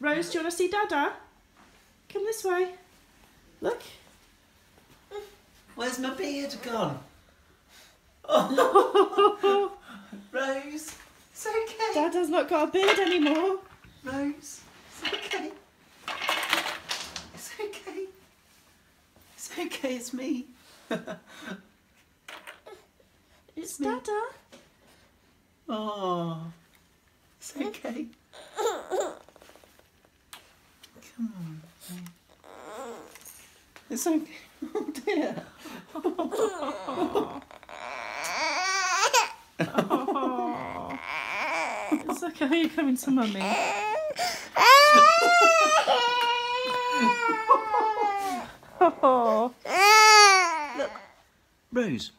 Rose, do you want to see Dada? Come this way. Look. Where's my beard gone? Oh. Rose, it's okay. Dada's not got a beard anymore. Rose, it's okay. It's okay. It's okay, it's me. It's Dada. Oh, it's okay. Come on. It's okay. Oh dear. Oh. It's okay, you're coming to Mummy. Oh. Look, Rose.